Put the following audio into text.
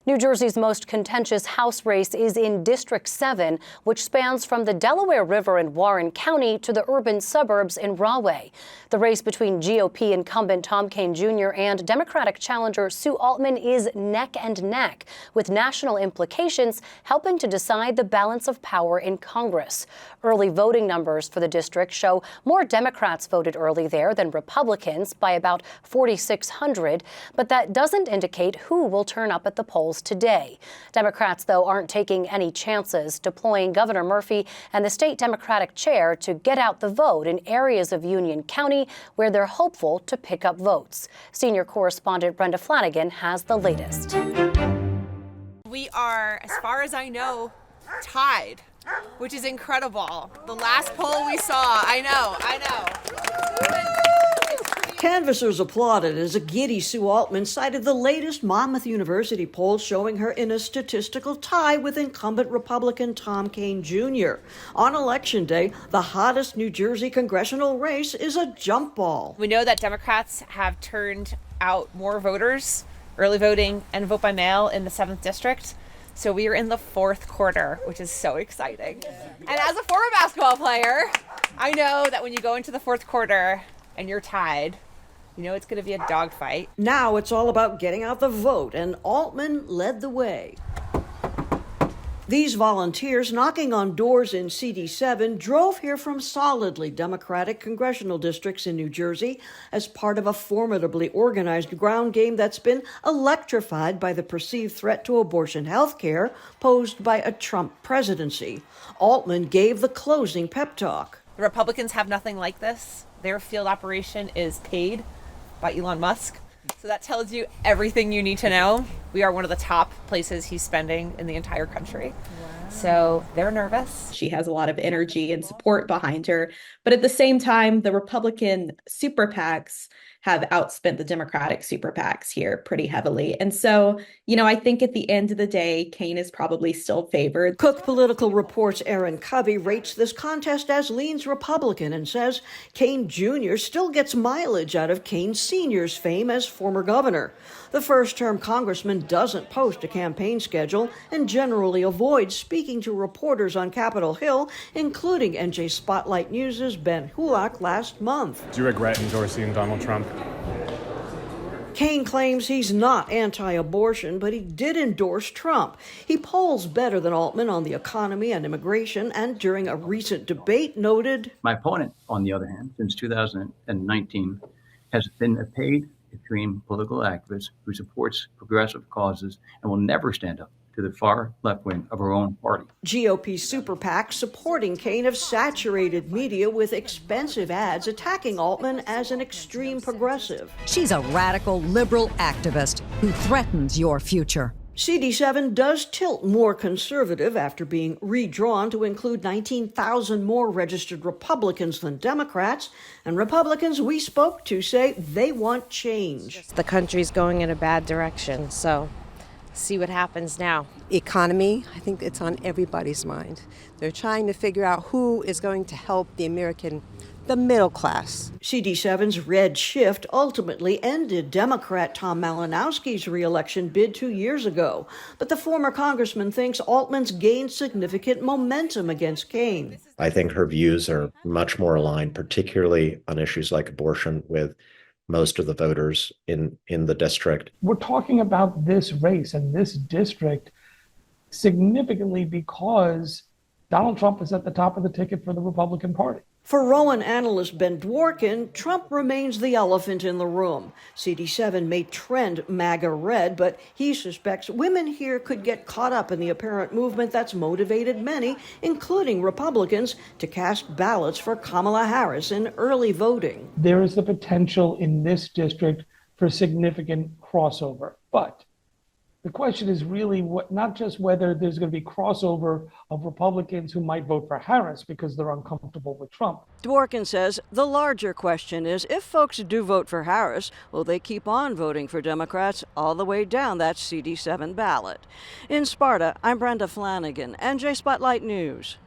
New Jersey's most contentious House race is in District 7, which spans from the Delaware River in Warren County to the urban suburbs in Rahway. The race between GOP incumbent Tom Kean Jr. and Democratic challenger Sue Altman is neck and neck, with national implications helping to decide the balance of power in Congress. Early voting numbers for the district show more Democrats voted early there than Republicans by about 4,600, but that doesn't indicate who will turn up at the polls today. Democrats, though, aren't taking any chances, deploying Governor Murphy and the state Democratic chair to get out the vote in areas of Union County where they're hopeful to pick up votes. Senior correspondent Brenda Flanagan has the latest. We are, as far as I know, tied, which is incredible. The last poll we saw, I know. Canvassers applauded as a giddy Sue Altman cited the latest Monmouth University poll showing her in a statistical tie with incumbent Republican Tom Kean Jr. On Election Day, the hottest New Jersey congressional race is a jump ball. We know that Democrats have turned out more voters, early voting and vote by mail in the 7th District. So we are in the 4th quarter, which is so exciting. And as a former basketball player, I know that when you go into the 4th quarter and you're tied, you know it's going to be a dogfight. Now it's all about getting out the vote, and Altman led the way. These volunteers knocking on doors in CD7 drove here from solidly Democratic congressional districts in New Jersey as part of a formidably organized ground game that's been electrified by the perceived threat to abortion health care posed by a Trump presidency. Altman gave the closing pep talk. The Republicans have nothing like this. Their field operation is paid by Elon Musk. So that tells you everything you need to know. We are one of the top places he's spending in the entire country. Wow. So they're nervous. She has a lot of energy and support behind her. But at the same time, the Republican super PACs have outspent the Democratic super PACs here pretty heavily. And so, I think at the end of the day, Kean is probably still favored. Cook Political Report's Aaron Covey rates this contest as leans Republican and says Kean Jr. still gets mileage out of Kean Sr.'s fame as former governor. The first-term congressman doesn't post a campaign schedule and generally avoids speaking to reporters on Capitol Hill, including NJ Spotlight News' Ben Hulak last month. Do you regret endorsing Donald Trump? Kean claims he's not anti-abortion, but he did endorse Trump. He polls better than Altman on the economy and immigration, and during a recent debate noted, "My opponent, on the other hand, since 2019, has been a paid extreme political activist who supports progressive causes and will never stand up to the far left wing of her own party." GOP super PACs supporting Kean have saturated media with expensive ads attacking Altman as an extreme progressive. She's a radical liberal activist who threatens your future. CD7 does tilt more conservative after being redrawn to include 19,000 more registered Republicans than Democrats. And Republicans we spoke to say they want change. The country's going in a bad direction, so see what happens now. Economy, I think it's on everybody's mind. They're trying to figure out who is going to help the middle class. CD7's red shift ultimately ended Democrat Tom Malinowski's re-election bid 2 years ago. But the former congressman thinks Altman's gained significant momentum against Kean. I think her views are much more aligned, particularly on issues like abortion, with most of the voters in the district. We're talking about this race and this district significantly because Donald Trump is at the top of the ticket for the Republican Party. For Rowan analyst Ben Dworkin, Trump remains the elephant in the room. CD7 may trend MAGA red, but he suspects women here could get caught up in the apparent movement that's motivated many, including Republicans, to cast ballots for Kamala Harris in early voting. There is the potential in this district for significant crossover, but the question is really not just whether there's going to be crossover of Republicans who might vote for Harris because they're uncomfortable with Trump. Dworkin says the larger question is, if folks do vote for Harris, will they keep on voting for Democrats all the way down that CD7 ballot? In Sparta, I'm Brenda Flanagan, NJ Spotlight News.